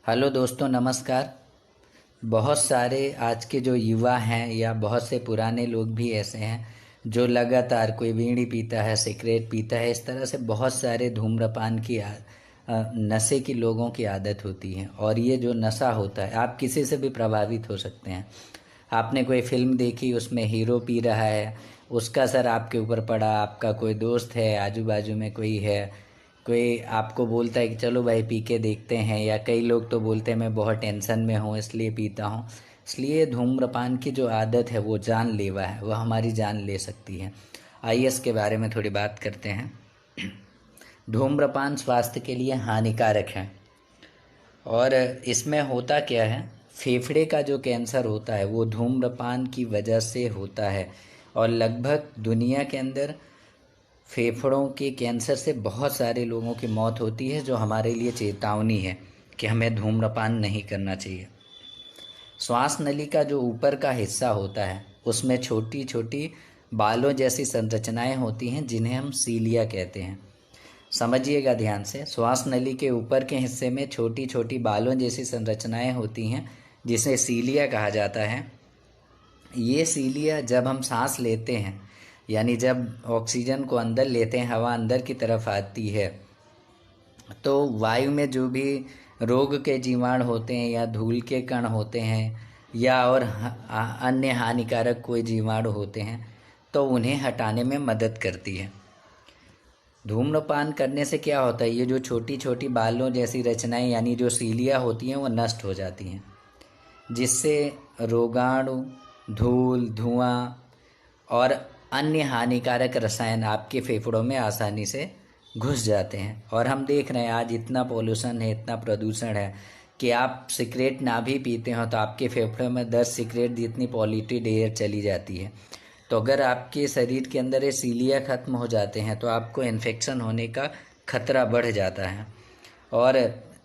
Hello दोस्तों, नमस्कार। बहुत सारे आज के जो युवा हैं या बहुत से पुराने लोग भी ऐसे हैं जो लगातार कोई बीड़ी पीता है, सिगरेट पीता है। इस तरह से बहुत सारे धूम्रपान की नशे की लोगों की आदत होती है। और ये जो नशा होता है, आप किसी से भी प्रभावित हो सकते हैं। आपने कोई फिल्म देखी, उसमें हीरो पी रहा है, उसका असर आपके ऊपर पड़ा। आपका कोई दोस्त है, आजू बाजू में कोई है, कोई आपको बोलता है कि चलो भाई पी के देखते हैं, या कई लोग तो बोलते हैं मैं बहुत टेंशन में हूँ इसलिए पीता हूँ। इसलिए धूम्रपान की जो आदत है वो जानलेवा है, वह हमारी जान ले सकती है। आइए इसके बारे में थोड़ी बात करते हैं। धूम्रपान स्वास्थ्य के लिए हानिकारक है। और इसमें होता क्या है, फेफड़े का जो कैंसर होता है वो धूम्रपान की वजह से होता है। और लगभग दुनिया के अंदर फेफड़ों के कैंसर से बहुत सारे लोगों की मौत होती है, जो हमारे लिए चेतावनी है कि हमें धूम्रपान नहीं करना चाहिए। श्वास नली का जो ऊपर का हिस्सा होता है उसमें छोटी छोटी बालों जैसी संरचनाएं होती हैं, जिन्हें हम सीलिया कहते हैं। समझिएगा ध्यान से, श्वास नली के ऊपर के हिस्से में छोटी छोटी बालों जैसी संरचनाएं होती हैं, जिसे सीलिया कहा जाता है। ये सीलिया जब हम सांस लेते हैं, यानी जब ऑक्सीजन को अंदर लेते हैं, हवा अंदर की तरफ आती है, तो वायु में जो भी रोग के जीवाणु होते हैं या धूल के कण होते हैं या और अन्य हानिकारक कोई जीवाणु होते हैं, तो उन्हें हटाने में मदद करती है। धूम्रपान करने से क्या होता है, ये जो छोटी छोटी बालों जैसी रचनाएं यानी जो सीलिया होती हैं वो नष्ट हो जाती हैं, जिससे रोगाणु, धूल, धुआं और अन्य हानिकारक रसायन आपके फेफड़ों में आसानी से घुस जाते हैं। और हम देख रहे हैं आज इतना पॉल्यूशन है, इतना प्रदूषण है कि आप सिगरेट ना भी पीते हो तो आपके फेफड़ों में 10 सिगरेट जितनी पॉल्यूटेड एयर चली जाती है। तो अगर आपके शरीर के अंदर ये सीलिया खत्म हो जाते हैं तो आपको इन्फेक्शन होने का खतरा बढ़ जाता है। और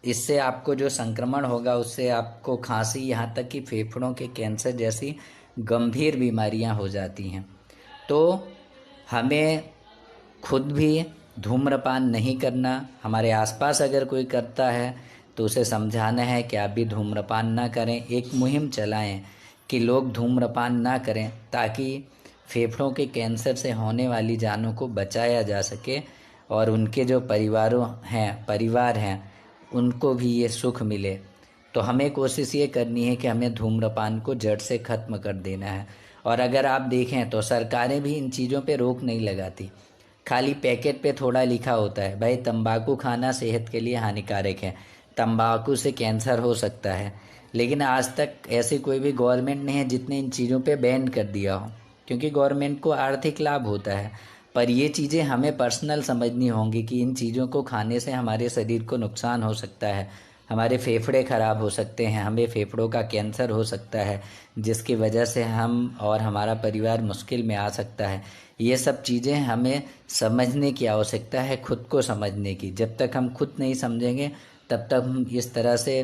इससे आपको जो संक्रमण होगा उससे आपको खांसी, यहाँ तक कि फेफड़ों के कैंसर जैसी गंभीर बीमारियां हो जाती हैं। तो हमें खुद भी धूम्रपान नहीं करना। हमारे आसपास अगर कोई करता है तो उसे समझाना है कि आप भी धूम्रपान ना करें। एक मुहिम चलाएं कि लोग धूम्रपान ना करें, ताकि फेफड़ों के कैंसर से होने वाली जानों को बचाया जा सके और उनके जो परिवार हैं उनको भी ये सुख मिले। तो हमें कोशिश ये करनी है कि हमें धूम्रपान को जड़ से ख़त्म कर देना है। और अगर आप देखें तो सरकारें भी इन चीज़ों पे रोक नहीं लगाती। खाली पैकेट पे थोड़ा लिखा होता है, भाई तंबाकू खाना सेहत के लिए हानिकारक है, तंबाकू से कैंसर हो सकता है। लेकिन आज तक ऐसी कोई भी गवर्नमेंट नहीं है जितने इन चीज़ों पे बैन कर दिया हो, क्योंकि गवर्नमेंट को आर्थिक लाभ होता है। पर ये चीज़ें हमें पर्सनल समझनी होंगी कि इन चीज़ों को खाने से हमारे शरीर को नुकसान हो सकता है, हमारे फेफड़े ख़राब हो सकते हैं, हमें फेफड़ों का कैंसर हो सकता है, जिसकी वजह से हम और हमारा परिवार मुश्किल में आ सकता है। ये सब चीज़ें हमें समझने की आवश्यकता है, खुद को समझने की। जब तक हम खुद नहीं समझेंगे तब तक हम इस तरह से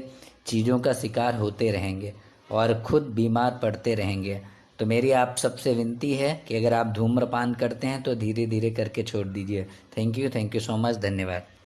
चीज़ों का शिकार होते रहेंगे और खुद बीमार पड़ते रहेंगे। तो मेरी आप सबसे विनती है कि अगर आप धूम्रपान करते हैं तो धीरे धीरे करके छोड़ दीजिए। थैंक यू सो मच, धन्यवाद।